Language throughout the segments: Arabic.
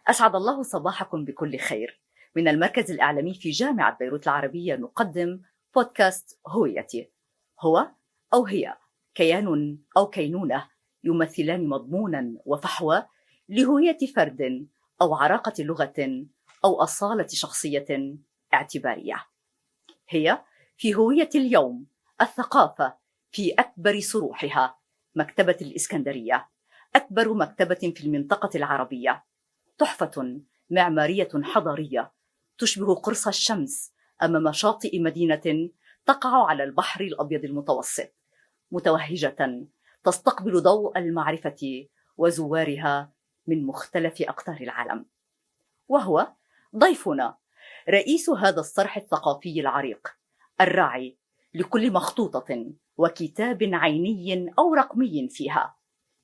أسعد الله صباحكم بكل خير. من المركز الإعلامي في جامعة بيروت العربية نقدم بودكاست هويتي. هو أو هي كيان أو كينونة يمثلان مضمونا وفحوى لهوية فرد أو عراقة لغة أو أصالة شخصية اعتبارية. هي في هوية اليوم الثقافة في أكبر صروحها، مكتبة الإسكندرية، أكبر مكتبة في المنطقة العربية، تحفة معمارية حضارية تشبه قرص الشمس أمام شاطئ مدينة تقع على البحر الأبيض المتوسط، متوهجة تستقبل ضوء المعرفة وزوارها من مختلف أقطار العالم. وهو ضيفنا رئيس هذا الصرح الثقافي العريق، الراعي لكل مخطوطة وكتاب عيني أو رقمي فيها،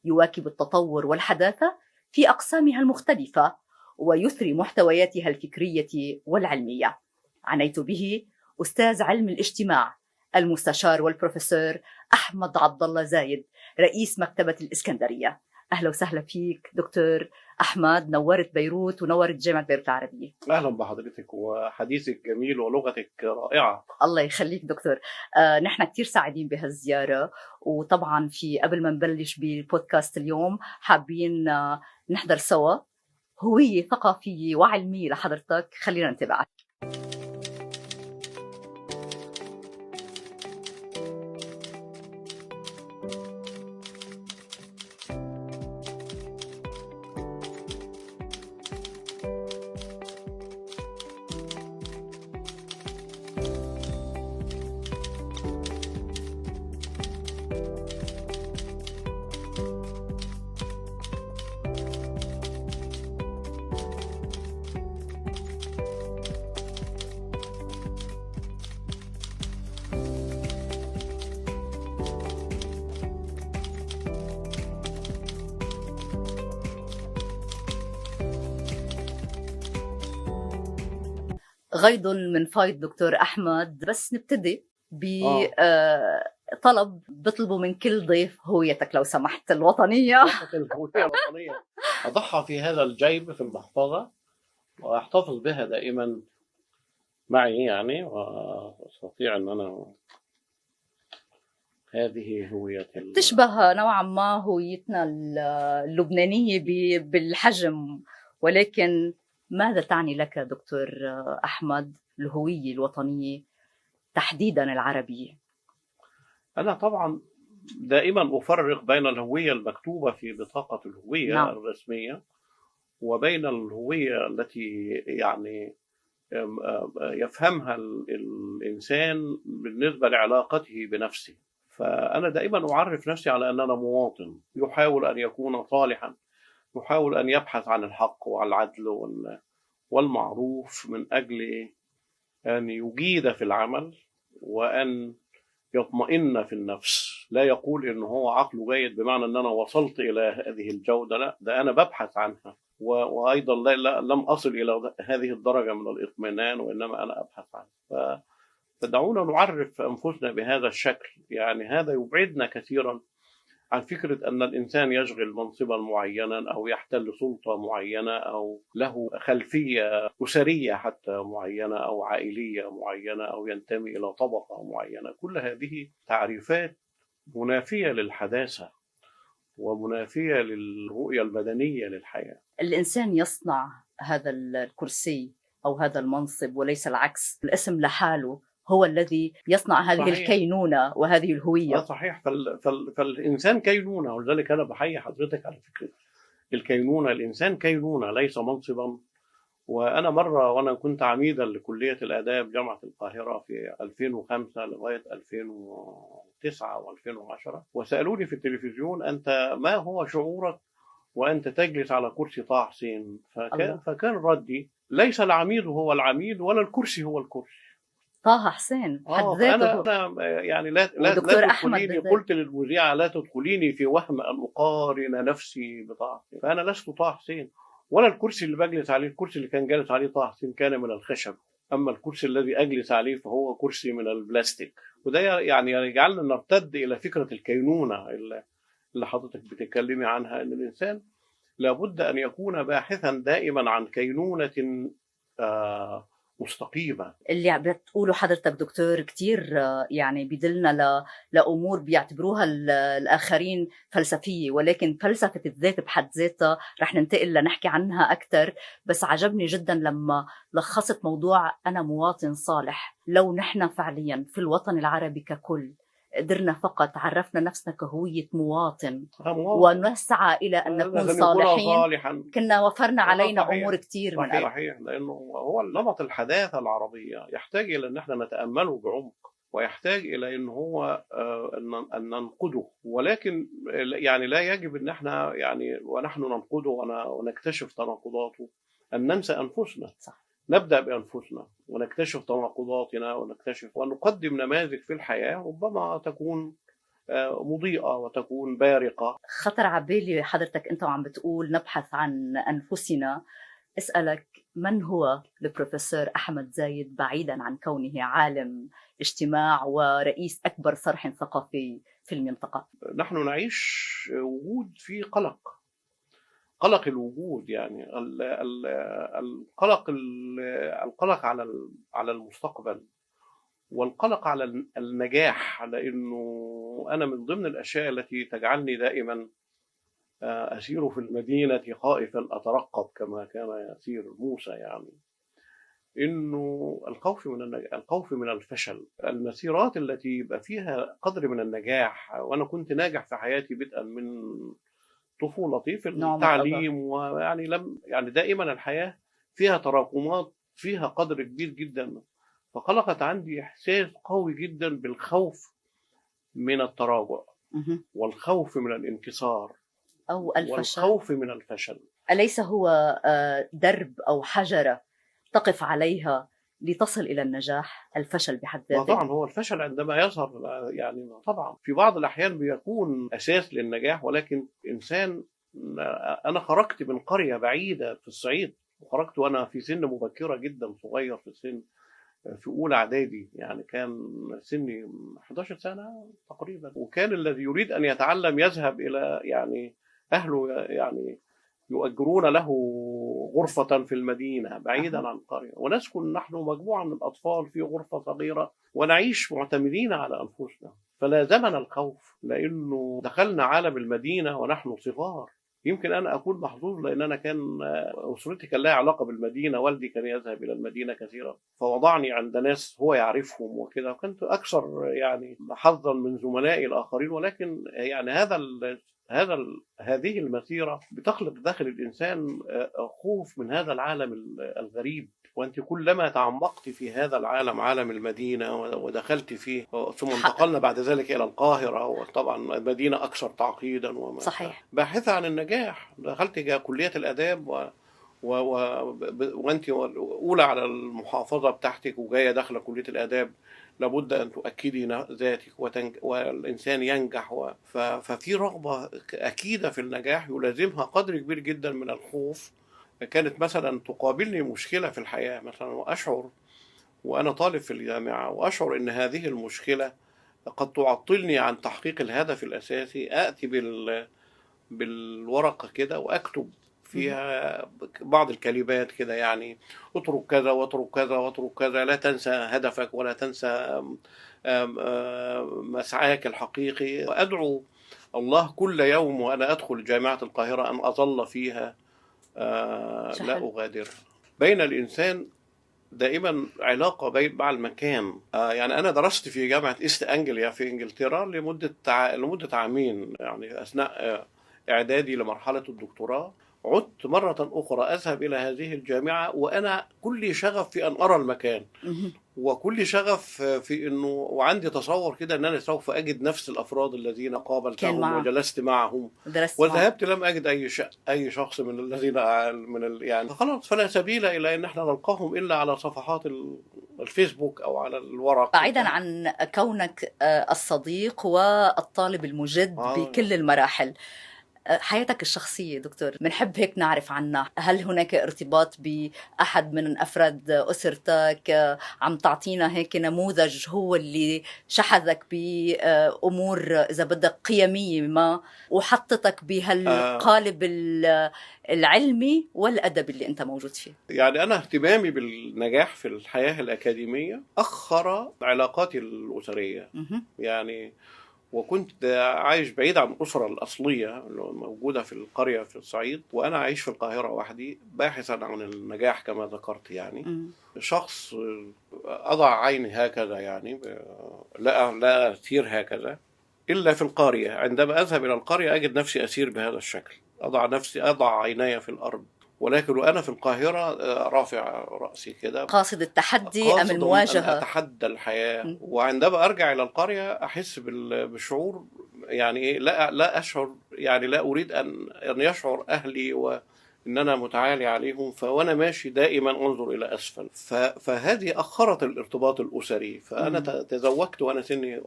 يواكب التطور والحداثة في أقسامها المختلفة ويثري محتوياتها الفكرية والعلمية. عنيت به أستاذ علم الاجتماع المستشار والبروفيسور أحمد عبد الله زايد، رئيس مكتبة الإسكندرية. أهلا وسهلا فيك دكتور أحمد، نورت بيروت ونورت جامعة بيروت العربية. أهلا بحضرتك، وحديثك جميل ولغتك رائعة. الله يخليك دكتور. نحن كتير سعيدين بهالزيارة، وطبعا في قبل ما نبلش بالبودكاست اليوم حابين نحضر سوا هوية ثقافية وعلمية لحضرتك. خلينا نتابعها. غيض من فايض دكتور أحمد، بس نبتدي بطلب بطلبه من كل ضيف هويتك لو سمحت الوطنية. الهوية الوطنية أضعها في هذا الجيب في المحفظة وأحتفظ بها دائما معي، يعني وأستطيع أن أنا هذه هوية تشبه نوعا ما هويتنا اللبنانية بالحجم، ولكن ماذا تعني لك دكتور أحمد الهوية الوطنية تحديدا العربية؟ أنا طبعا دائما أفرق بين الهوية المكتوبة في بطاقة الهوية نعم. الرسمية وبين الهوية التي يعني يفهمها الإنسان بالنسبة لعلاقته بنفسه. فأنا دائما أعرف نفسي على أن أنا مواطن يحاول أن يكون صالحا، يحاول أن يبحث عن الحق والعدل والمعروف من أجل أن يجيد في العمل وأن يطمئن في النفس. لا يقول إن هو عقله جيد بمعنى أن أنا وصلت إلى هذه الجودة، لا، ده أنا ببحث عنها، وأيضا لم أصل إلى هذه الدرجة من الإطمئنان، وإنما أنا أبحث عنها. فدعونا نعرف أنفسنا بهذا الشكل، يعني هذا يبعدنا كثيرا عن فكرة أن الإنسان يشغل منصبا معينا أو يحتل سلطة معينة أو له خلفية أسرية حتى معينة أو عائلية معينة أو ينتمي إلى طبقة معينة. كل هذه تعريفات منافية للحداثة ومنافية للرؤية المدنية للحياة. الإنسان يصنع هذا الكرسي أو هذا المنصب وليس العكس، الاسم لحاله هو الذي يصنع هذه صحيح. الكينونة وهذه الهوية. صحيح. فالإنسان كينونة، ولذلك أنا بحيي حضرتك على فكرة الكينونة. الإنسان كينونة ليس منصبا. وأنا مرة وأنا كنت عميدا لكلية الآداب جامعة القاهرة في 2005 لغاية 2009 و2010، وسألوني في التلفزيون: أنت ما هو شعورك وأنت تجلس على كرسي طه حسين؟ فكان ردي: ليس العميد هو العميد ولا الكرسي هو الكرسي. طه حسين حد ذاته. أنا يعني لا تدخليني، قلت للمذيعة: لا تدخليني في وهم أن أقارن نفسي بطه حسين، فأنا لست طه حسين ولا الكرسي اللي بجلس عليه. الكرسي اللي كان جالس عليه طه حسين كان من الخشب، أما الكرسي الذي أجلس عليه فهو كرسي من البلاستيك. وده يعني يجعلنا نرتد إلى فكرة الكينونة اللي حضرتك بتتكلمي عنها، أن الإنسان لابد أن يكون باحثا دائما عن كينونة مستقيمة. اللي عم بتقوله حضرتك دكتور كتير يعني بيدلنا لأمور بيعتبروها الآخرين فلسفية، ولكن فلسفة الذات بحد ذاتها رح ننتقل لنحكي عنها أكثر. بس عجبني جدا لما لخصت موضوع أنا مواطن صالح. لو نحن فعليا في الوطن العربي ككل قدرنا فقط عرفنا نفسنا كهوية مواطن ونسعى إلى أن نكون صالحين، كنا وفرنا علينا أمور كتير من صحيح. لأنه هو نمط الحداثة العربية يحتاج إلى أن احنا نتأمله بعمق، ويحتاج إلى أن هو أن ننقده، ولكن يعني لا يجب أن احنا يعني ونحن ننقده ونكتشف تناقضاته أن ننسى أنفسنا. صح. نبدأ بأنفسنا ونكتشف تناقضاتنا ونكتشف ونقدم نماذج في الحياة ربما تكون مضيئة وتكون بارقة. خطر عبالي حضرتك أنت وعم بتقول نبحث عن أنفسنا، أسألك من هو البروفيسور أحمد زايد بعيدا عن كونه عالم اجتماع ورئيس أكبر صرح ثقافي في المنطقة؟ نحن نعيش وجود في قلق الوجود، يعني القلق على المستقبل، والقلق على النجاح، لأنه أنا من ضمن الأشياء التي تجعلني دائما أسير في المدينة خائفا أترقب كما كان يسير موسى، يعني إنه الخوف من الفشل. المسيرات التي يبقى فيها قدر من النجاح، وأنا كنت ناجح في حياتي بدءا من طفولتي في التعليم، يعني دائما الحياة فيها تراكمات، فيها قدر كبير جدا، فخلقت عندي إحساس قوي جدا بالخوف من التراجع والخوف من الانكسار أو الفشل، والخوف من الفشل. أليس هو درب أو حجرة تقف عليها لتصل إلى النجاح؟ الفشل بحد ذاته طبعا هو الفشل عندما يظهر، يعني طبعا في بعض الأحيان بيكون أساس للنجاح، ولكن إنسان، أنا خرجت من قرية بعيدة في الصعيد، وخرجت وأنا في سن مبكرة جدا، صغير في السن، في أولى إعدادي، يعني كان سني 11 سنة تقريبا، وكان الذي يريد أن يتعلم يذهب إلى، يعني أهله يعني يؤجرون له غرفة في المدينة بعيدا عن القرية، ونسكن نحن مجموعة من الأطفال في غرفة صغيرة ونعيش معتمدين على أنفسنا. فلازمنا الخوف لأنه دخلنا عالم المدينة ونحن صغار. يمكن أنا أكون محظوظ لأن أنا كان أسرتي كان لها علاقة بالمدينة، والدي كان يذهب إلى المدينة كثيرا، فوضعني عند ناس هو يعرفهم وكذا، وكنت أكثر يعني حظا من زملائي الآخرين. ولكن يعني هذه المسيرة بتخلق داخل الإنسان خوف من هذا العالم الغريب، وأنت كلما تعمقت في هذا العالم، عالم المدينة، ودخلت فيه، ثم انتقلنا بعد ذلك إلى القاهرة، وطبعا المدينة أكثر تعقيدا صحيح. باحثة عن النجاح، دخلت كلية الآداب وأنت أولى على المحافظة بتاعتك وجاية داخلة كلية الآداب، لابد أن تؤكدي ذاتك والإنسان ينجح، ففي رغبة أكيدة في النجاح يلازمها قدر كبير جدا من الخوف. كانت مثلا تقابلني مشكلة في الحياة مثلا، وأشعر وأنا طالب في الجامعة، وأشعر أن هذه المشكلة قد تعطلني عن تحقيق الهدف الأساسي، آتي بالورقة كده وأكتب فيها بعض الكلمات كده، يعني اترك كذا واترك كذا واترك كذا، لا تنسى هدفك ولا تنسى مسعاك الحقيقي، وأدعو الله كل يوم وأنا أدخل جامعة القاهرة أن أظل فيها لا أغادر. بين الإنسان دائما علاقة مع المكان. يعني أنا درست في جامعة إيست أنجليا في إنجلترا لمدة عامين، يعني أثناء إعدادي لمرحلة الدكتوراه. عدت مرة أخرى أذهب إلى هذه الجامعة وأنا كل شغف في أن أرى المكان، وكل شغف في أنه، وعندي تصور كده أن أنا سوف أجد نفس الأفراد الذين قابلتهم وجلست معهم، وذهبت لم أجد أي شخص من الذين يعني خلاص، فلا سبيل إلى أن احنا نلقاهم إلا على صفحات الفيسبوك أو على الورق، بعيدا عن كونك الصديق والطالب المجد بكل المراحل. حياتك الشخصية دكتور بنحب هيك نعرف عنها، هل هناك ارتباط بأحد من أفراد أسرتك؟ عم تعطينا هيك نموذج هو اللي شحذك بأمور إذا بدك قيمية ما وحطتك بهالقالب العلمي والأدبي اللي أنت موجود فيه؟ يعني أنا اهتمامي بالنجاح في الحياة الأكاديمية أخر علاقاتي الأسرية. يعني وكنت عايش بعيد عن الأسرة الأصلية الموجودة في القرية في الصعيد، وأنا عايش في القاهرة وحدي باحثا عن النجاح كما ذكرت. يعني شخص أضع عيني هكذا، يعني لا أسير هكذا إلا في القرية. عندما أذهب إلى القرية أجد نفسي أسير بهذا الشكل، أضع عيني في الأرض. ولكن وأنا في القاهرة رافع رأسي كده، قاصد التحدي أم قاصد أن المواجهة؟ أتحدى الحياة. وعندما أرجع إلى القرية أحس بالشعور، يعني لا أشعر، يعني لا أريد أن يشعر أهلي وإن أنا متعالي عليهم، وأنا ماشي دائما أنظر إلى أسفل. فهذه أخرت الارتباط الأسري. فأنا تزوجت وأنا سني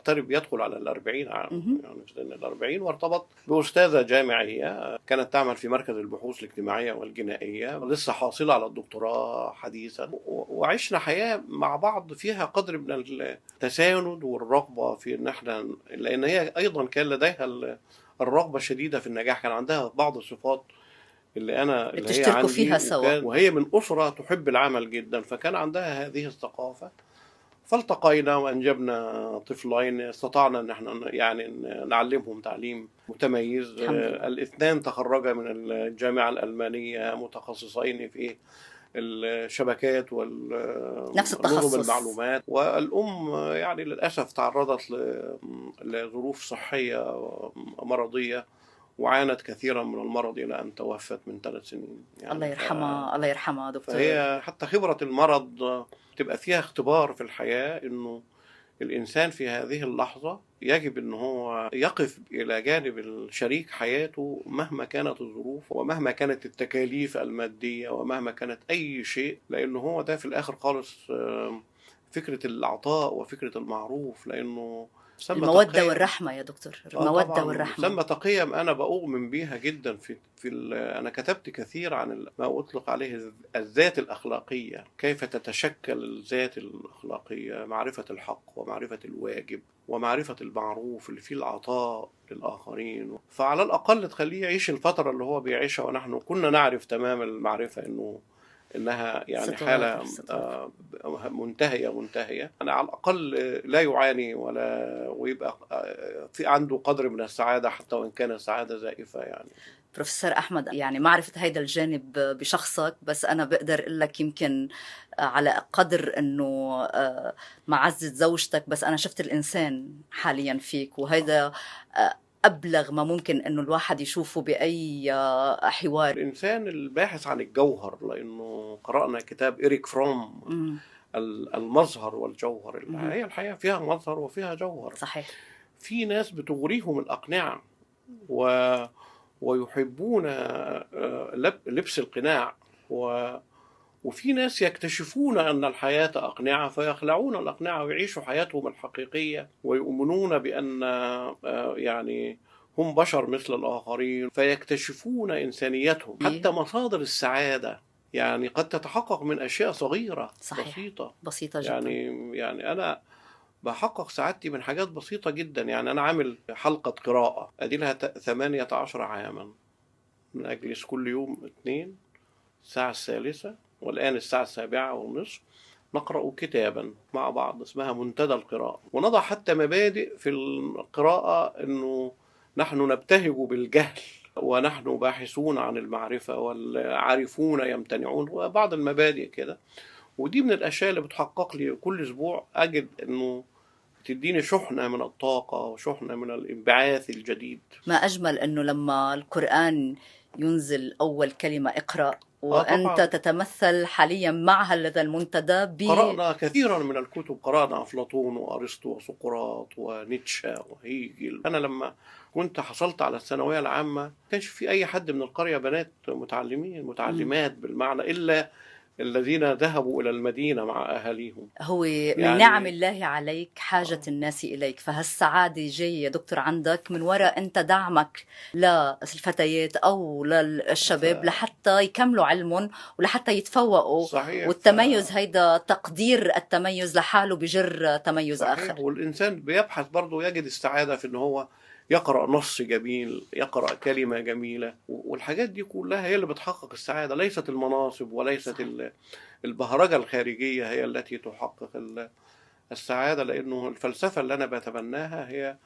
يدخل على 40 عام، يعني في سن 40، وارتبط بأستاذة جامعية كانت تعمل في مركز البحوث الاجتماعية والجنائية، لسه حاصلة على الدكتوراه حديثا. وعشنا حياة مع بعض فيها قدر من التساند والرغبة في إن احنا، لأن هي أيضا كان لديها الرغبة الشديدة في النجاح. كان عندها بعض الصفات اللي هي تشتركوا عندي، فيها سوا، وهي من أسرة تحب العمل جدا، فكان عندها هذه الثقافة. فالتقينا وأنجبنا طفلين استطعنا أن احنا يعني نعلمهم تعليم متميز. الاثنان تخرجا من الجامعة الألمانية متخصصين في الشبكات نفس التخصص، ونظم المعلومات. والأم يعني للأسف تعرضت لظروف صحية مرضية، وعانت كثيرا من المرض إلى أن توفت من 3 سنين. يعني الله يرحمها، الله يرحمها دكتور. فهي حتى خبرة المرض تبقى فيها اختبار في الحياة، إنه الإنسان في هذه اللحظة يجب إن هو يقف إلى جانب الشريك حياته مهما كانت الظروف ومهما كانت التكاليف المادية ومهما كانت أي شيء، لأنه هو ده في الآخر خالص فكرة العطاء وفكرة المعروف. لأنه المودة والرحمة يا دكتور، المودة والرحمة ثمة قيم أنا بؤمن بيها جدا. أنا كتبت كثير عن ما أطلق عليه الذات الأخلاقية، كيف تتشكل الذات الأخلاقية: معرفة الحق ومعرفة الواجب ومعرفة المعروف اللي فيه العطاء للآخرين. فعلى الأقل تخليه يعيش الفترة اللي هو بيعيشها ونحن كنا نعرف تمام المعرفة إنها يعني حالة منتهية. أنا على الأقل لا يعاني ويبقى في عنده قدر من السعادة، حتى وإن كان السعادة زائفة. يعني بروفيسور أحمد، يعني ما عرفت هيدا الجانب بشخصك، بس أنا بقدر أقول لك يمكن على قدر أنه معزة زوجتك، بس أنا شفت الإنسان حاليا فيك، وهيدا أبلغ ما ممكن أنه الواحد يشوفه بأي حوار. الإنسان الباحث عن الجوهر، لأنه قرأنا كتاب إريك فروم المظهر والجوهر. هي الحياة فيها مظهر وفيها جوهر. صحيح. في ناس بتغريهم الأقنعة ويحبون لبس القناع، وفي ناس يكتشفون أن الحياة أقنعة فيخلعون الأقنعة ويعيشوا حياتهم الحقيقية ويؤمنون بأن يعني هم بشر مثل الآخرين، فيكتشفون إنسانيتهم. حتى مصادر السعادة يعني قد تتحقق من أشياء صغيرة. صحيح. بسيطة جدا. يعني أنا بحقق سعادتي من حاجات بسيطة جدا. يعني أنا عامل حلقة قراءة أدي لها 18 عاما، من أجلس كل يوم 2 الساعة 3 والآن الساعة 7:30 نقرأ كتابا مع بعض اسمها منتدى القراءة، ونضع حتى مبادئ في القراءة أنه نحن نبتهج بالجهل ونحن باحثون عن المعرفة والعارفون يمتنعون، وبعض المبادئ كده. ودي من الأشياء اللي بتحقق لي كل أسبوع أجد أنه تديني شحنة من الطاقة وشحنة من الانبعاث الجديد. ما أجمل أنه لما القرآن ينزل أول كلمة اقرأ، وأنت تتمثل حاليا مع هذا المنتدى. قرأنا كثيرا من الكتب، قرأنا أفلاطون وأرسطو وسقراط ونيتشه وهيجل. أنا لما كنت حصلت على الثانوية العامة كانش في أي حد من القرية بنات متعلمات بالمعنى، إلا الذين ذهبوا إلى المدينة مع أهاليهم. هو من يعني نعم الله عليك حاجة الناس إليك، فهالسعادة جاية يا دكتور عندك من وراء أنت دعمك للفتيات أو للشباب لحتى يكملوا علمهم ولحتى يتفوقوا. صحيح. والتميز هيدا تقدير التميز لحاله بجر تميز صحيح. آخر. والإنسان بيبحث برضه يجد السعادة في إن هو يقرأ نص جميل، يقرأ كلمة جميلة، والحاجات دي كلها هي اللي بتحقق السعادة، ليست المناصب وليست البهرجة الخارجية هي التي تحقق السعادة. لأنه الفلسفة اللي أنا بتبناها هي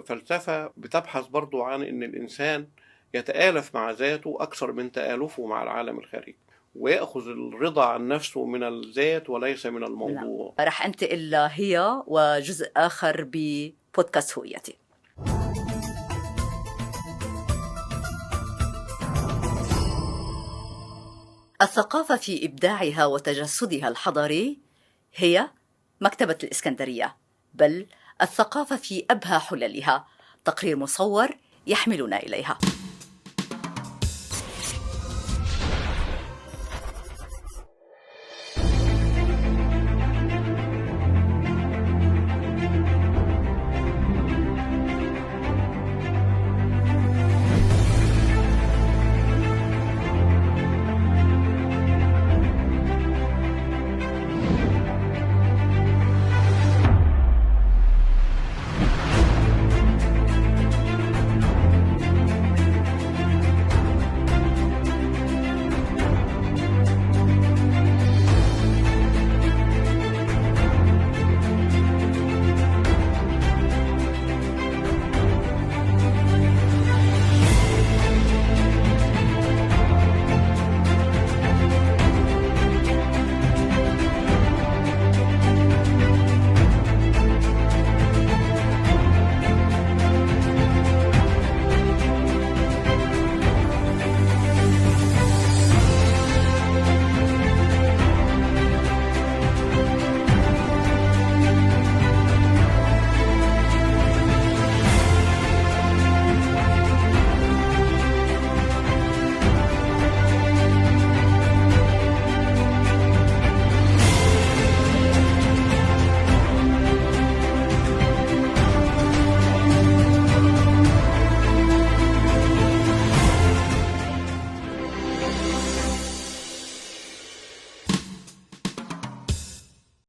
فلسفة بتبحث برضو عن أن الإنسان يتآلف مع ذاته أكثر من تآلفه مع العالم الخارجي، ويأخذ الرضا عن نفسه من الذات وليس من الموضوع. رح أنتقل هي وجزء آخر ببودكاست هويتي. الثقافة في إبداعها وتجسدها الحضاري هي مكتبة الإسكندرية، بل الثقافة في أبهى حللها. تقرير مصور يحملنا إليها.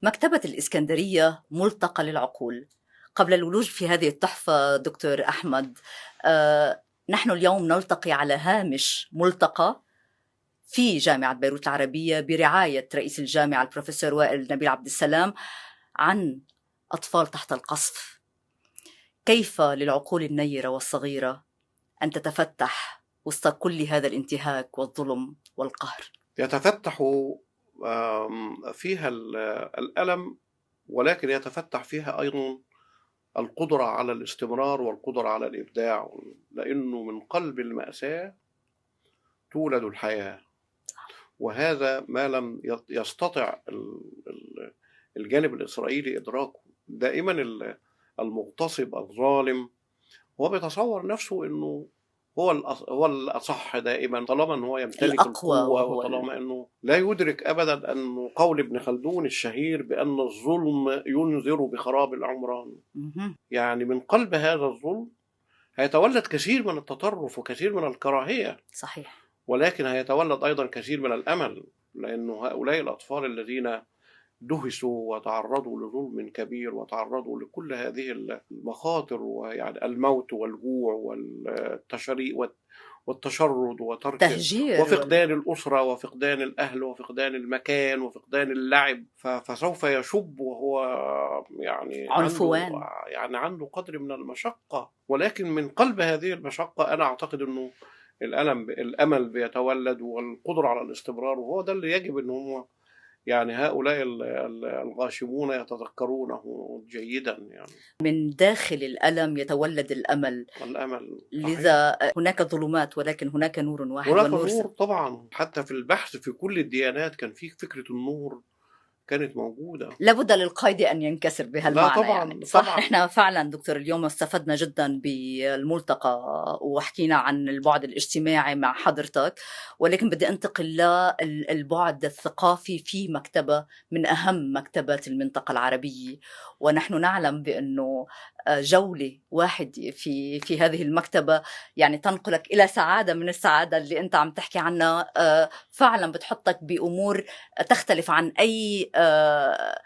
مكتبة الإسكندرية ملتقى للعقول. قبل الولوج في هذه التحفة دكتور أحمد، نحن اليوم نلتقي على هامش ملتقى في جامعة بيروت العربية برعاية رئيس الجامعة البروفيسور وائل نبيل عبد السلام عن أطفال تحت القصف. كيف للعقول النيرة والصغيرة أن تتفتح وسط كل هذا الانتهاك والظلم والقهر؟ يتفتح فيها الألم، ولكن يتفتح فيها أيضا القدرة على الاستمرار والقدرة على الإبداع، لأنه من قلب المأساة تولد الحياة، وهذا ما لم يستطع الجانب الإسرائيلي إدراكه. دائما المغتصب الظالم هو بيتصور نفسه أنه هو الأصح دائما، طالما أنه يمتلك القوة، وطالما أنه لا يدرك أبدا أن قول ابن خلدون الشهير بأن الظلم ينذر بخراب العمران. يعني من قلب هذا الظلم هيتولد كثير من التطرف وكثير من الكراهية. صحيح. ولكن هيتولد أيضا كثير من الأمل، لأنه هؤلاء الأطفال الذين دهسوا وتعرضوا لظلم كبير وتعرضوا لكل هذه المخاطر، ويعني الموت والجوع والتشرد وترك تهجير وفقدان الأسرة وفقدان الأهل وفقدان المكان وفقدان اللعب، فسوف يشب وهو يعني عنفوان، عنده قدر من المشقة. ولكن من قلب هذه المشقة أنا أعتقد أنه الأمل بيتولد والقدرة على الاستمرار، وهو ده اللي يجب أن هم يعني هؤلاء الغاشمون يتذكرونه جيدا. يعني من داخل الألم يتولد الأمل. لذا هناك ظلمات ولكن هناك نور واحد. هناك نور طبعا. حتى في البحث في كل الديانات كان في فكرة النور كانت موجودة. لابد للقائد أن ينكسر لا بهالمعنى طبعا يعني صح. طبعا. احنا فعلا دكتور اليوم استفدنا جدا بالملتقى وحكينا عن البعد الاجتماعي مع حضرتك، ولكن بدي انتقل للبعد الثقافي في مكتبة من أهم مكتبات المنطقة العربية، ونحن نعلم بأنه جولة واحد في هذه المكتبة يعني تنقلك إلى سعادة من السعادة اللي أنت عم تحكي عنها، فعلا بتحطك بأمور تختلف عن أي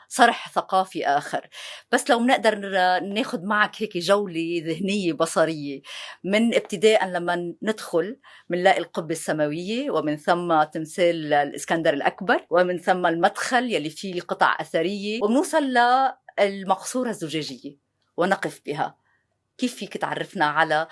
صرح ثقافي آخر. بس لو بنقدر ناخد معك هيك جولة ذهنية بصرية من ابتداء لما ندخل بنلاقي القبة السماوية، ومن ثم تمثال الإسكندر الأكبر، ومن ثم المدخل يلي فيه قطع أثرية، وبنوصل للمقصورة الزجاجية ونقف بها. كيف فيك تعرفنا على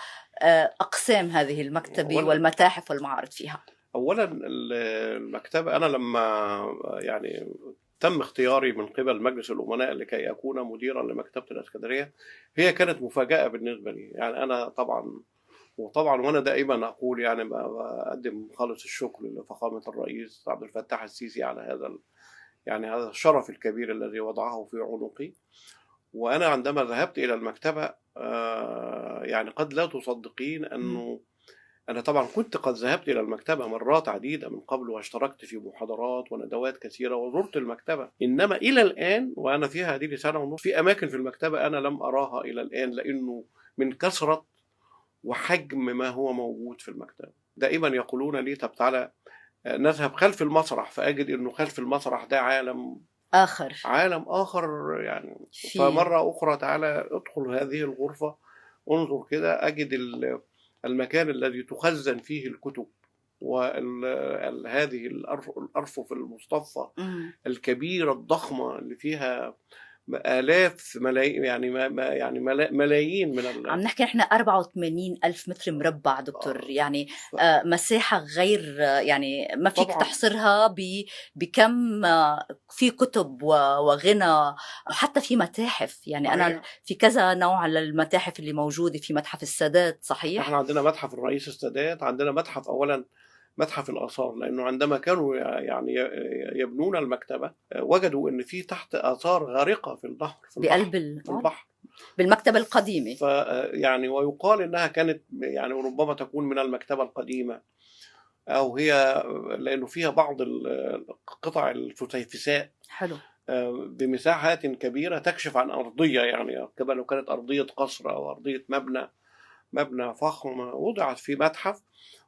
أقسام هذه المكتبة والمتاحف والمعارض فيها؟ أولا المكتبة، أنا لما يعني تم اختياري من قبل مجلس الأمناء لكي أكون مديرا لمكتبة الإسكندرية، هي كانت مفاجأة بالنسبة لي. يعني أنا طبعا وأنا دائما أقول يعني بقدم خالص الشكر لفخامة الرئيس عبد الفتاح السيسي على يعني هذا الشرف الكبير الذي وضعه في عنقي. وأنا عندما ذهبت إلى المكتبة يعني قد لا تصدقين أنه أنا طبعا كنت قد ذهبت إلى المكتبة مرات عديدة من قبل، واشتركت في محاضرات وندوات كثيرة وزرت المكتبة، إنما إلى الآن وأنا فيها هذه سنة ونصف في أماكن في المكتبة أنا لم أراها إلى الآن، لأنه من كثرة وحجم ما هو موجود في المكتبة. دائما يقولون لي طب تعالى نذهب خلف المسرح، فأجد أنه خلف المسرح ده عالم آخر يعني. فمرة أخرى تعالى ادخل هذه الغرفة، انظر كده، أجد المكان الذي تخزن فيه الكتب وهذه الأرفف المصطفى الكبيرة الضخمة اللي فيها آلاف ملايين يعني ملايين من عم نحكي احنا 84 ألف متر مربع دكتور. يعني مساحة غير يعني ما فيك طبعاً. تحصرها بكم في كتب وغنى، حتى في متاحف. يعني صحيح. أنا في كذا نوع للمتاحف اللي موجودة في متحف السادات. صحيح، احنا عندنا متحف الرئيس السادات، عندنا متحف أولا متحف الآثار، لأنه عندما كانوا يعني يبنون المكتبة وجدوا أن في تحت آثار غارقة في البحر في البحر بالمكتبة القديمة. يعني ويقال أنها كانت يعني ربما تكون من المكتبة القديمة، أو هي لأنه فيها بعض قطع الفسيفساء حلو بمساحات كبيرة تكشف عن أرضية، يعني كما لو كانت أرضية قصر أو أرضية مبنى فخم وضعت في متحف،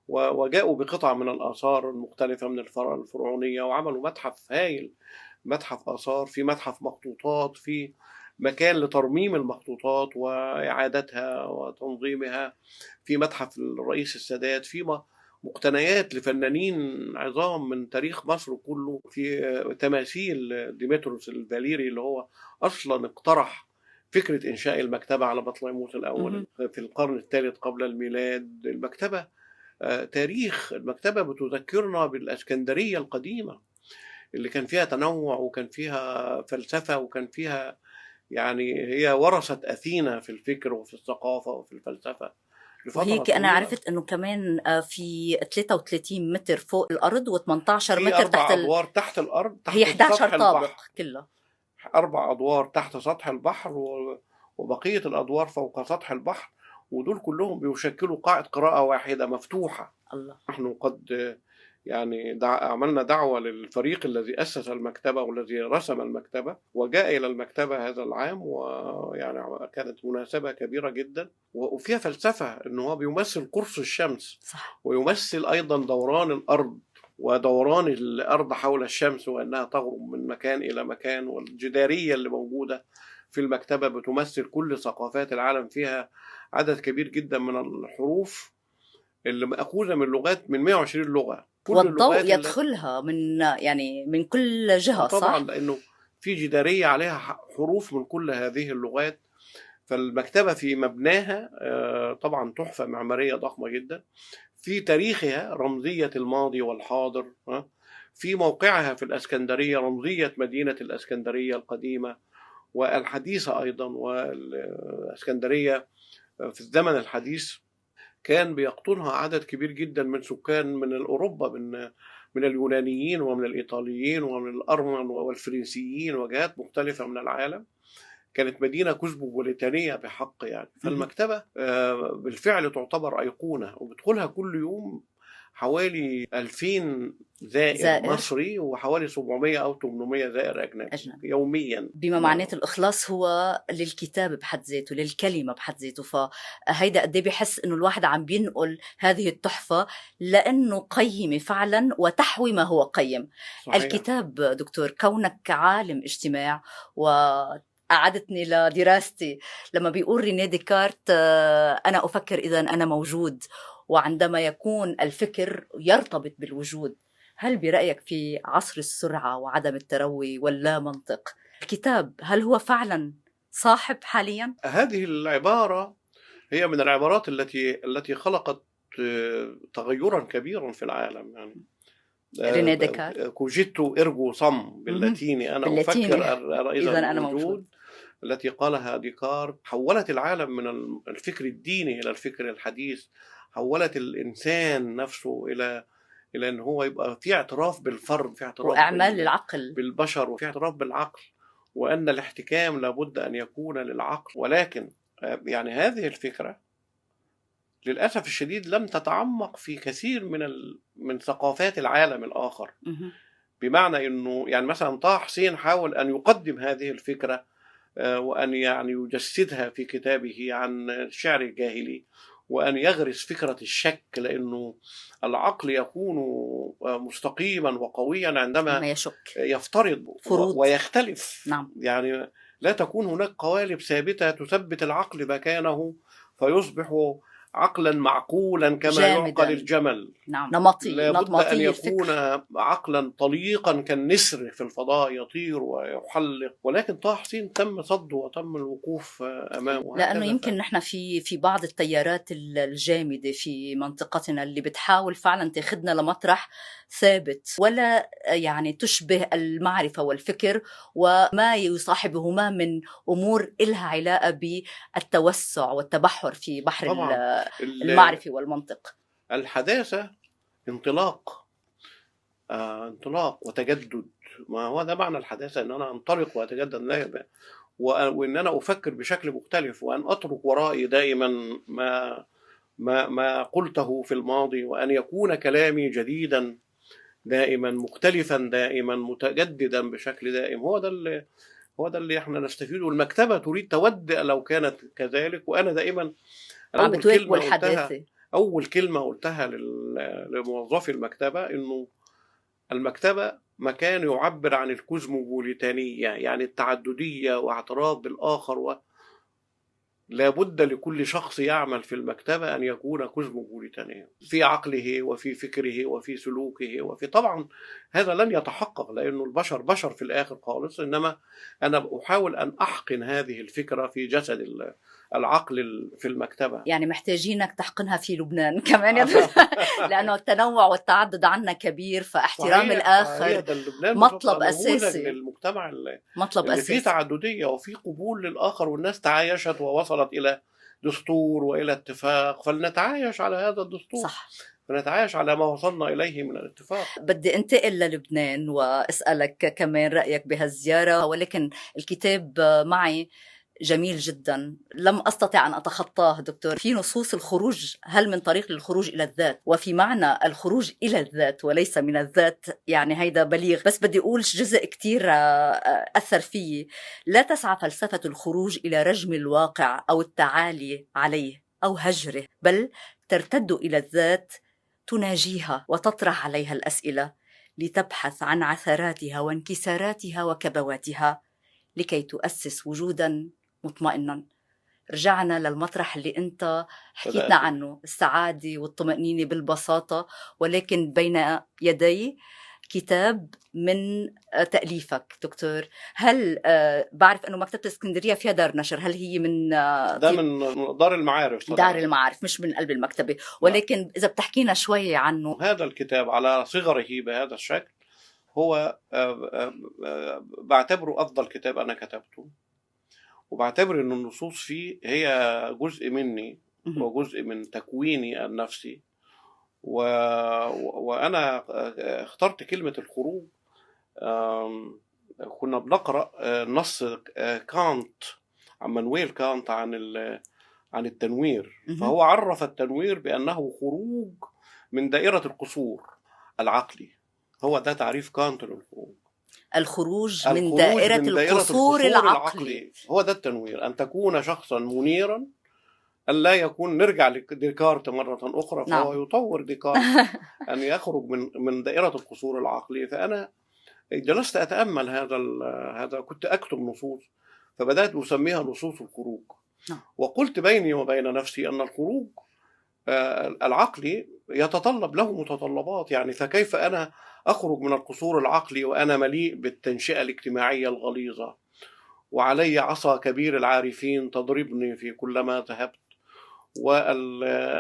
وجاءوا بقطع من الآثار المختلفة من الفرعونية وعملوا متحف هايل، متحف آثار، في متحف مخطوطات، في مكان لترميم المخطوطات وإعادتها وتنظيمها، في متحف الرئيس السادات، في مقتنيات لفنانين عظام من تاريخ مصر كله، في تماثيل ديمتروس الفاليري اللي هو أصلا اقترح فكرة إنشاء المكتبة على بطليموس الأول في القرن الثالث قبل الميلاد. المكتبة تاريخ المكتبة بتذكرنا بالإسكندرية القديمة اللي كان فيها تنوع وكان فيها فلسفة وكان فيها يعني هي ورثت أثينا في الفكر وفي الثقافة وفي الفلسفة. وهيك أنا عرفت أنه كمان في 33 متر فوق الأرض و18 متر تحت أدوار تحت الأرض، تحت هي 11 طابق كلها، 4 أدوار تحت سطح البحر وبقية الأدوار فوق سطح البحر، ودول كلهم بيشكلوا قاعة قراءة واحدة مفتوحة. الله. نحن قد يعني عملنا دعوة للفريق الذي أسس المكتبة والذي رسم المكتبة وجاء إلى المكتبة هذا العام، ويعني كانت مناسبة كبيرة جدا وفيها فلسفة أنه هو بيمثل قرص الشمس. صح. ويمثل أيضا دوران الأرض ودوران الأرض حول الشمس وأنها تغرب من مكان إلى مكان، والجدارية اللي موجودة في المكتبة بتمثل كل ثقافات العالم، فيها عدد كبير جدا من الحروف اللي مأخوذة من لغات من 120 لغة، كل والضوء يدخلها من كل جهة. طبعا صح؟ لأنه في جدارية عليها حروف من كل هذه اللغات. فالمكتبة في مبناها طبعا تحفة معمارية ضخمة جدا، في تاريخها رمزية الماضي والحاضر، في موقعها في الإسكندرية رمزية مدينة الإسكندرية القديمة والحديثة أيضا. والإسكندرية في الزمن الحديث كان بيقطنها عدد كبير جدا من سكان من أوروبا، من اليونانيين ومن الإيطاليين ومن الأرمن والفرنسيين وجهات مختلفة من العالم. كانت مدينة كوزموبوليتانية بحق يعني. فالمكتبة بالفعل تعتبر أيقونة، وبدخلها كل يوم حوالي 2000 زائر مصري، وحوالي 700 أو 800 زائر أجنبي يوميا. بما معناه الإخلاص هو للكتاب بحد ذاته، للكلمة بحد ذاته. فهيدا قد ايه بحس إنه الواحد عم بينقل هذه التحفة لأنه قيمة فعلا وتحوي ما هو قيم. صحيح. الكتاب دكتور، كونك عالم اجتماع أعدتني لدراستي لما بيقول رينيه ديكارت أنا أفكر إذا أنا موجود، وعندما يكون الفكر يرتبط بالوجود. هل برأيك في عصر السرعة وعدم التروي واللا منطق الكتاب هل هو فعلا صاحب حاليا؟ هذه العبارة هي من العبارات التي خلقت تغيرا كبيرا في العالم يعني. رينيه ديكارت كوجيتو إرجو صم باللاتيني، أنا أفكر إذا أنا موجود، التي قالها ديكارت حولت العالم من الفكر الديني إلى الفكر الحديث، حولت الإنسان نفسه إلى أن هو يبقى في اعتراف بالفرد، في اعتراف وإعمال للعقل بالبشر، وفي اعتراف بالعقل، وأن الاحتكام لابد أن يكون للعقل. ولكن يعني هذه الفكرة للأسف الشديد لم تتعمق في كثير من ثقافات العالم الآخر. بمعنى أنه يعني مثلا طه حسين حاول أن يقدم هذه الفكرة وأن يعني يجسدها في كتابه عن الشعر الجاهلي، وأن يغرس فكرة الشك، لأنه العقل يكون مستقيما وقويا عندما يفترض فروض ويختلف. نعم. يعني لا تكون هناك قوالب ثابتة تثبت العقل مكانه فيصبح عقلا معقولا كما يعقل الجمل. نعم. نمطي لابد أن يكون عقلا طليقا كالنسر في الفضاء يطير ويحلق. ولكن طه حسين تم صده وتم الوقوف أمامه، لأنه يمكن نحن في بعض التيارات الجامدة في منطقتنا اللي بتحاول فعلا تاخدنا لمطرح ثابت ولا يعني تشبه المعرفة والفكر وما يصاحبهما من أمور إلها علاقة بالتوسع والتبحر في بحر المعرفة والمنطق. الحداثة انطلاق وتجدد. ما هو ده معنى الحداثة، ان انا انطلق واتجدد، وان انا افكر بشكل مختلف، وان اترك ورائي دائما ما قلته في الماضي، وان يكون كلامي جديدا دائما، مختلفا دائما، متجددا بشكل دائم. هو ده اللي احنا نستفيده. المكتبة تريد تودع لو كانت كذلك. وانا دائما أول كلمة قلتها لموظفي المكتبة إنه المكتبة مكان يعبر عن الكوزموبوليتانية، يعني التعددية واعتراف بالآخر، لابد لكل شخص يعمل في المكتبة أن يكون كوزموبوليتانيا في عقله وفي فكره وفي سلوكه طبعا هذا لن يتحقق لأنه البشر بشر في الآخر خالص، إنما أنا أحاول أن أحقن هذه الفكرة في جسد العقل في المكتبة. يعني محتاجينك تحقنها في لبنان كمان لأنه التنوع والتعدد عنا كبير، فاحترام الآخر مطلب أساسي للمجتمع اللي فيه تعددية وفيه قبول للآخر، والناس تعايشت ووصلت إلى دستور وإلى اتفاق، فلنتعايش على هذا الدستور. صح. فنتعايش على ما وصلنا إليه من الاتفاق. بدي انتقل للبنان وأسألك كمان رأيك بهالزيارة، ولكن الكتاب معي جميل جدا لم أستطع أن أتخطاه دكتور. في نصوص الخروج، هل من طريق للخروج إلى الذات، وفي معنى الخروج إلى الذات وليس من الذات، يعني هيدا بليغ. بس بدي أقول جزء كتير أثر فيه: لا تسعى فلسفة الخروج إلى رجم الواقع أو التعالي عليه أو هجره، بل ترتد إلى الذات، تناجيها وتطرح عليها الأسئلة لتبحث عن عثراتها وانكساراتها وكبواتها لكي تؤسس وجوداً مطمئناً. رجعنا للمطرح اللي أنت حكيتنا عنه، السعادة والطمأنينة بالبساطة، ولكن بين يدي كتاب من تأليفك دكتور. هل بعرف أنه مكتبة اسكندرية فيها دار نشر، هل هي من ده من دار المعارف صراحة. دار المعارف مش من قلب المكتبة، ولكن إذا بتحكينا شوي عنه. هذا الكتاب على صغره بهذا الشكل هو بعتبره أفضل كتاب أنا كتبته، وبعتبر أن النصوص فيه هي جزء مني وجزء من تكويني النفسي، وأنا اخترت كلمة الخروج. كنا بنقرأ نص كانت، عن مانويل كانت، عن التنوير. فهو عرف التنوير بأنه خروج من دائرة القصور العقلي. هو ده تعريف كانت للخروج. الخروج من دائرة القصور العقلي. هو ده التنوير، أن تكون شخصا منيرا، أن لا يكون، نرجع لديكارت مرة أخرى، فهو نعم. يطور ديكارت أن يخرج من دائرة القصور العقلي. فأنا جلست أتأمل هذا كنت أكتب نصوص، فبدأت أسميها نصوص الخروج. وقلت بيني وبين نفسي أن الخروج العقلي يتطلب له متطلبات، يعني فكيف أنا أخرج من القصور العقلي وأنا مليء بالتنشئة الاجتماعية الغليظة، وعلي عصا كبير العارفين تضربني في كلما ذهبت،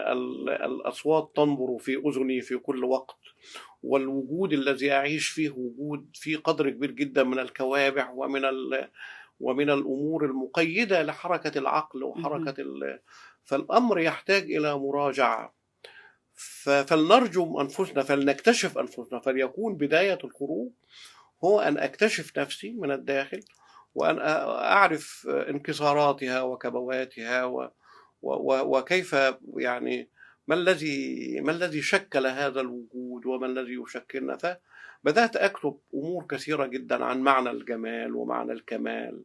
والأصوات تنبر في أذني في كل وقت، والوجود الذي أعيش فيه وجود فيه قدر كبير جدا من الكوابح ومن الأمور المقيدة لحركة العقل وحركة فالأمر يحتاج إلى مراجعة. فلنرجم أنفسنا، فلنكتشف أنفسنا، فليكون بداية الخروج هو أن أكتشف نفسي من الداخل، وأن أعرف انكساراتها وكبواتها وكيف، يعني ما الذي شكل هذا الوجود وما الذي يشكلنا. فبدأت أكتب أمور كثيرة جدا عن معنى الجمال ومعنى الكمال،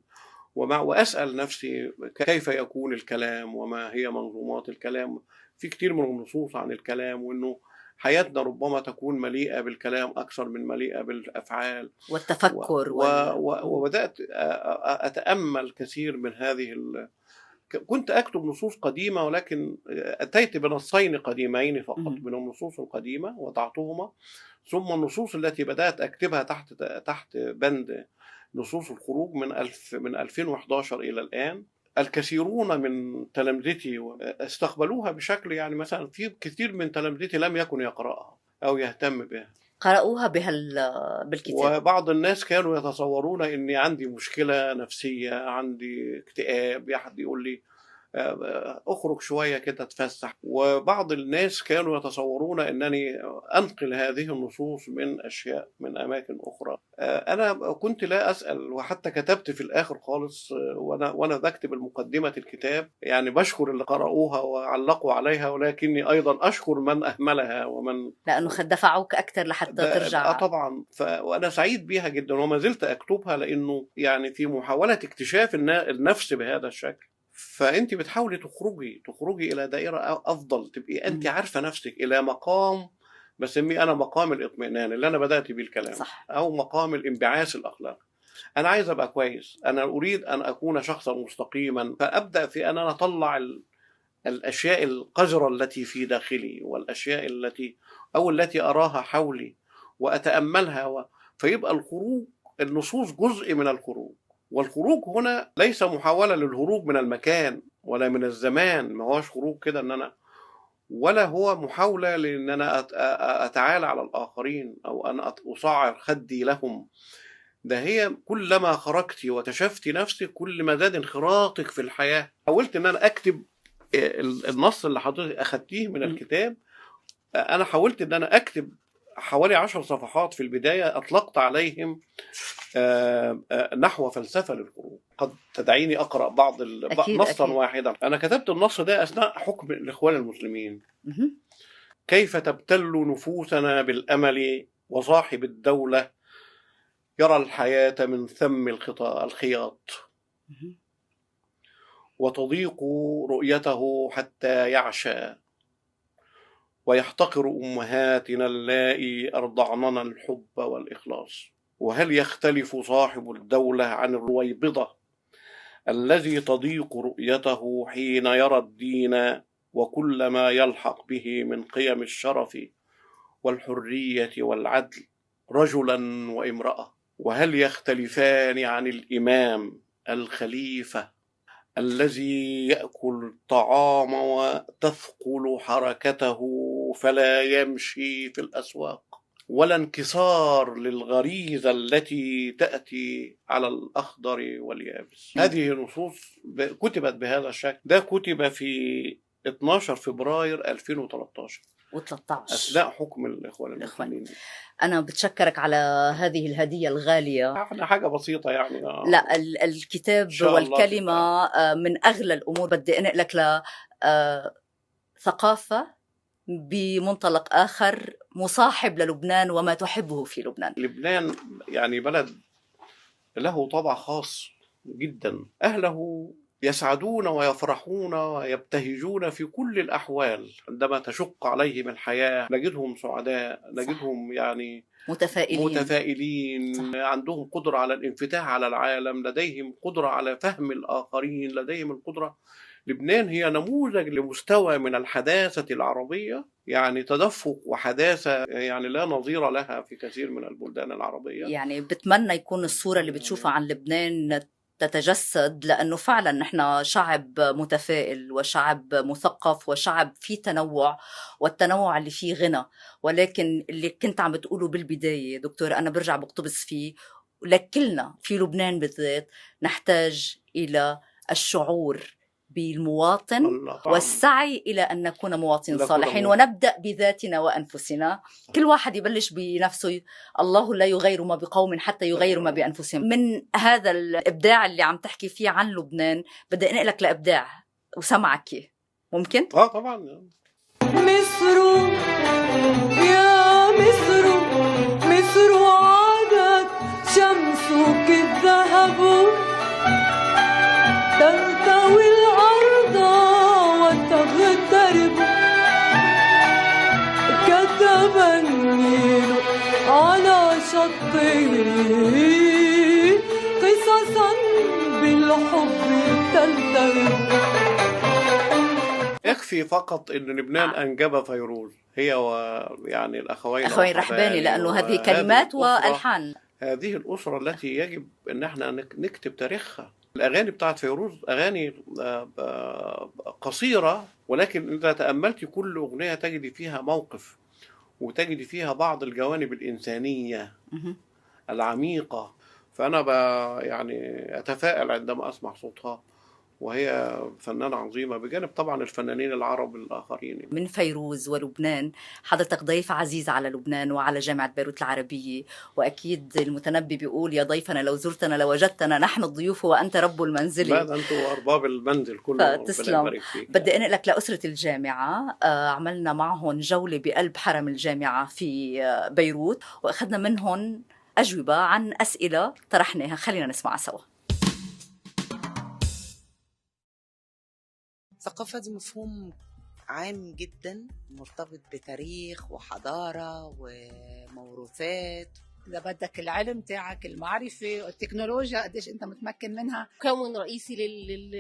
وأسأل نفسي كيف يكون الكلام وما هي منظومات الكلام. في كتير من النصوص عن الكلام، وأنه حياتنا ربما تكون مليئة بالكلام أكثر من مليئة بالأفعال والتفكر وبدأت أتأمل كثير من هذه كنت أكتب نصوص قديمة، ولكن أتيت بنصين قديمين فقط من النصوص القديمة وضعتهما، ثم النصوص التي بدأت أكتبها تحت بند نصوص الخروج من 2011 إلى الآن. الكثيرون من تلامذتي استقبلوها بشكل، يعني مثلا في كثير من تلامذتي لم يكن يقرأها أو يهتم بها، قرأوها بالكتاب. وبعض الناس كانوا يتصورون إني عندي مشكلة نفسية، عندي اكتئاب، أحد يقول لي أخرج شوية كده تفسح. وبعض الناس كانوا يتصورون أنني أنقل هذه النصوص من أماكن أخرى. أنا كنت لا أسأل، وحتى كتبت في الآخر خالص وأنا بكتب المقدمة الكتاب، يعني بشكر اللي قرأوها وعلقوا عليها، ولكني أيضا أشكر من أهملها لأنه دفعوك أكثر لحتى ترجع. طبعا. وأنا سعيد بها جدا، وما زلت أكتبها، لأنه يعني في محاولة اكتشاف النفس بهذا الشكل. فأنت بتحاولي تخرجي إلى دائرة أفضل، تبقي أنت عارفة نفسك إلى مقام بسميه أنا مقام الإطمئنان اللي أنا بدأت بيه الكلام، صح. أو مقام الانبعاث الأخلاقي. أنا عايز أبقى كويس، أنا أريد أن أكون شخصا مستقيما، فأبدأ في أن أنا أطلع الأشياء القذرة التي في داخلي، والأشياء التي أراها حولي وأتأملها فيبقى الخروج، النصوص جزء من الخروج. والخروج هنا ليس محاولة للهروب من المكان ولا من الزمان، ما هوش خروج كده ان انا، ولا هو محاولة لان انا اتعالى على الاخرين او ان اصعر خدي لهم. ده هي كلما خرجت وكشفت نفسك كل ما زاد انخراطك في الحياة. حاولت ان انا اكتب النص اللي حضرتك اخدتيه من الكتاب، انا حاولت ان انا اكتب حوالي 10 صفحات في البداية أطلقت عليهم نحو فلسفة للخروج. قد تدعيني أقرأ نصا أكيد. واحدا. أنا كتبت النص ده أثناء حكم الإخوان المسلمين. كيف تبتل نفوسنا بالأمل، وصاحب الدولة يرى الحياة من ثم الخياط، وتضيق رؤيته حتى يعشى، ويحتقر أمهاتنا اللائي أرضعننا الحب والإخلاص. وهل يختلف صاحب الدولة عن الرويبضة الذي تضيق رؤيته حين يرى الدين وكل ما يلحق به من قيم الشرف والحرية والعدل رجلا وامرأة؟ وهل يختلفان عن الإمام الخليفة الذي يأكل الطعام وتثقل حركته فلا يمشي في الأسواق، ولا انكسار للغريزة التي تأتي على الأخضر واليابس؟ هذه نصوص كتبت بهذا الشكل. ده كتب في 12 فبراير 2013. أثناء حكم الإخوان المسلمين. أنا بتشكرك على هذه الهدية الغالية. احنا حاجة بسيطة يعني. لا، الكتاب والكلمة من أغلى الأمور. بدي أنقل لك ثقافة بمنطلق آخر مصاحب للبنان وما تحبه في لبنان. لبنان يعني بلد له طابع خاص جدا، أهله يسعدون ويفرحون ويبتهجون في كل الأحوال. عندما تشق عليهم الحياة نجدهم سعداء، نجدهم يعني متفائلين. عندهم قدرة على الانفتاح على العالم، لديهم قدرة على فهم الآخرين، لديهم القدرة. لبنان هي نموذج لمستوى من الحداثة العربية، يعني تدفق وحداثة يعني لا نظير لها في كثير من البلدان العربية. يعني بتمنى يكون الصورة اللي بتشوفها عن لبنان تتجسد، لأنه فعلا نحن شعب متفائل وشعب مثقف وشعب فيه تنوع، والتنوع اللي فيه غنى. ولكن اللي كنت عم بتقوله بالبداية دكتور أنا برجع بقتبس فيه، لكلنا في لبنان بالذات نحتاج إلى الشعور بالمواطن والسعي إلى أن نكون مواطنين صالحين، ونبدأ بذاتنا وأنفسنا. كل واحد يبلش بنفسه. الله لا يغير ما بقوم حتى يغيروا ما بأنفسهم. من هذا الإبداع اللي عم تحكي فيه عن لبنان بدي أنقلك لإبداع وسمعك. ممكن؟ طبعا. مصر يا مصر، مصر عادت شمسك الذهب ترتوي الأرض وتغترب، كتب النيل على شطه قصصا بالحب تلتهب. يكفي فقط أن لبنان أنجب فيروز، هي ويعني الأخوين رحباني، لأنه هذه كلمات وألحان. هذه الأسرة التي يجب أن احنا نكتب تاريخها. الأغاني بتاعت فيروز أغاني قصيرة، ولكن إذا تأملت كل أغنية تجد فيها موقف، وتجد فيها بعض الجوانب الإنسانية العميقة. فأنا يعني أتفائل عندما أسمع صوتها، وهي فنانة عظيمة بجانب طبعا الفنانين العرب الآخرين. من فيروز ولبنان، حضرتك ضيف عزيز على لبنان وعلى جامعة بيروت العربية، وأكيد المتنبي بيقول يا ضيفنا لو زرتنا لوجدتنا نحن الضيوف وأنت رب المنزل. لا، أنتوا أرباب المنزل كله. تسلم. بدي أنقلك لأسرة الجامعة. عملنا معهم جولة بقلب حرم الجامعة في بيروت، وأخذنا منهم أجوبة عن أسئلة طرحناها. خلينا نسمع سوا. الثقافة دي مفهوم عام جدا مرتبط بتاريخ وحضارة وموروثات. إذا بدك العلم تاعك، المعرفة والتكنولوجيا قديش أنت متمكن منها. مكون رئيسي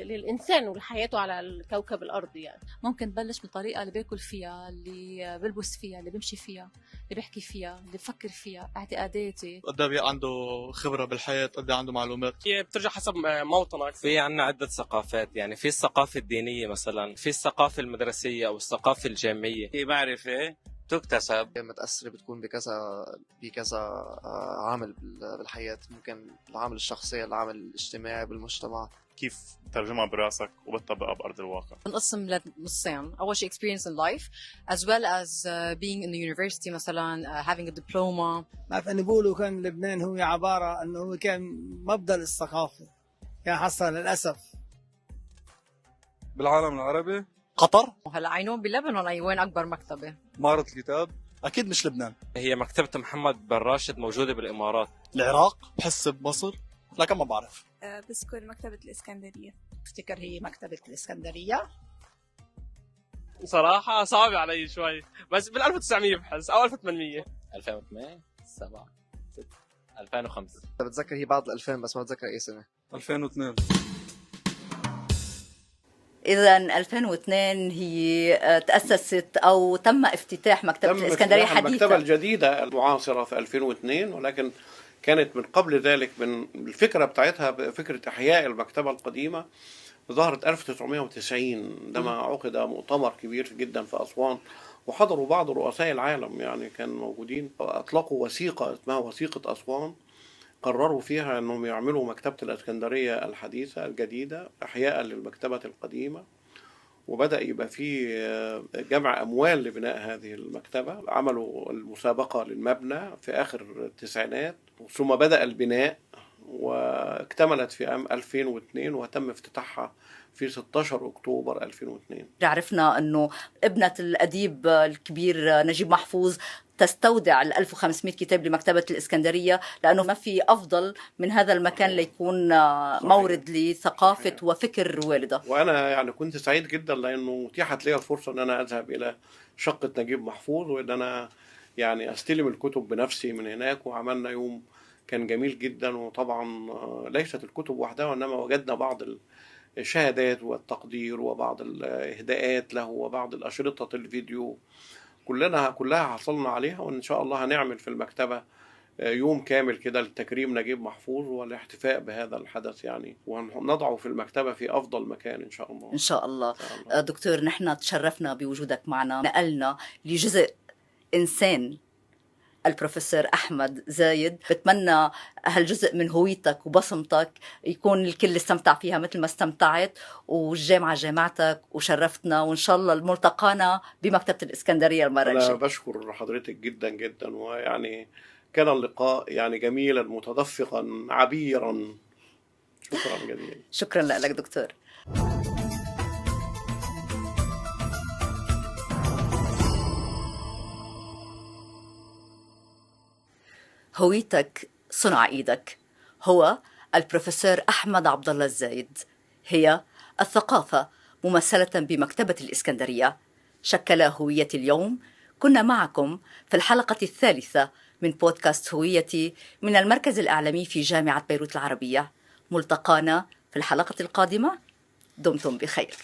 للإنسان ولحياته على الكوكب الأرض. يعني ممكن تبلش بالطريقة اللي بياكل فيها، اللي بلبس فيها، اللي بيمشي فيها، اللي بيحكي فيها، اللي بفكر فيها، اعتقاداتي. قد ايه عنده خبرة بالحياة، قد ايه عنده معلومات. هي بترجع حسب موطنك. في عنا عدة ثقافات، يعني في الثقافة الدينية مثلا، في الثقافة المدرسية أو الثقافة الجامعية. في معرفة تكتسب، متأثرة بتكون بكذا عامل بالحياة. ممكن العامل الشخصي، العامل الاجتماعي بالمجتمع. كيف ترجمها براسك وبتطبقها بأرض الواقع. بنقسم لنصين. أول شيء experience in life as well as being in the university مثلا having a diploma. ما فينا نقوله كان لبنان هو عبارة أنه هو كان مبدأ الثقافة، يعني حصل للأسف. بالعالم العربي قطر. وهلا عينون بلبنان أي وين أكبر مكتبة؟ معرض الكتاب. أكيد مش لبنان. هي مكتبة محمد بن راشد موجودة بالإمارات. العراق. بحس بمصر لكن ما بعرف. بذكر مكتبة الإسكندرية. افتكر هي مكتبة الإسكندرية. صراحة صعب علي شوي، بس بال 1900 بحس أو 1800. 2008 7 6 2005. بتذكر هي بعد 2000 بس ما بتذكر أي سنة. 2002. إذا 2002 هي تأسست أو تم افتتاح مكتبة الإسكندرية حديثا. المكتبة الجديدة المعاصرة في 2002، ولكن كانت من قبل ذلك. من الفكرة بتاعتها فكرة إحياء المكتبة القديمة ظهرت 1990 عندما عقد مؤتمر كبير جدا في أسوان، وحضروا بعض رؤساء العالم يعني كانوا موجودين. أطلقوا وثيقة اسمها وثيقة أسوان، قرروا فيها أنهم يعملوا مكتبة الإسكندرية الحديثة الجديدة إحياء للمكتبة القديمة. وبدأ يبقى في جمع أموال لبناء هذه المكتبة. عملوا المسابقة للمبنى في آخر التسعينات، ثم بدأ البناء واكتملت في عام 2002 وتم افتتاحها في 16 أكتوبر 2002. عرفنا أنه ابنة الأديب الكبير نجيب محفوظ تستودع 1500 كتاب لمكتبة الإسكندرية، لأنه ما في أفضل من هذا المكان ليكون مورد لثقافة وفكر والدة. وأنا يعني كنت سعيد جدا لأنه اتيحت لي الفرصة أن أنا أذهب إلى شقة نجيب محفوظ، وأن أنا يعني أستلم الكتب بنفسي من هناك. وعملنا يوم كان جميل جدا، وطبعا ليست الكتب وحدها، وإنما وجدنا بعض الشهادات والتقدير وبعض الإهداءات له وبعض الأشرطة الفيديو، كلها حصلنا عليها. وإن شاء الله هنعمل في المكتبة يوم كامل كده لتكريم نجيب محفوظ والاحتفاء بهذا الحدث يعني، ونضعه في المكتبة في أفضل مكان إن شاء الله. إن شاء الله. دكتور، نحن تشرفنا بوجودك معنا، نقلنا لجزء إنسان البروفيسور أحمد زايد. بتمنى هالجزء من هويتك وبصمتك يكون الكل استمتع فيها مثل ما استمتعت، والجامعة جامعتك وشرفتنا، وإن شاء الله ملتقانا بمكتبة الإسكندرية المرة الجاية. أنا بشكر حضرتك جدا جدا، ويعني كان اللقاء يعني جميلا متدفقا عبيرا. شكرا جزيلا. شكرا لك دكتور. هويتك صنع ايدك، هو البروفيسور أحمد عبد الله الزايد، هي الثقافة ممثلة بمكتبة الإسكندرية. شكل هويتي اليوم. كنا معكم في الحلقة الثالثة من بودكاست هويتي من المركز الإعلامي في جامعة بيروت العربية. ملتقانا في الحلقة القادمة. دمتم بخير.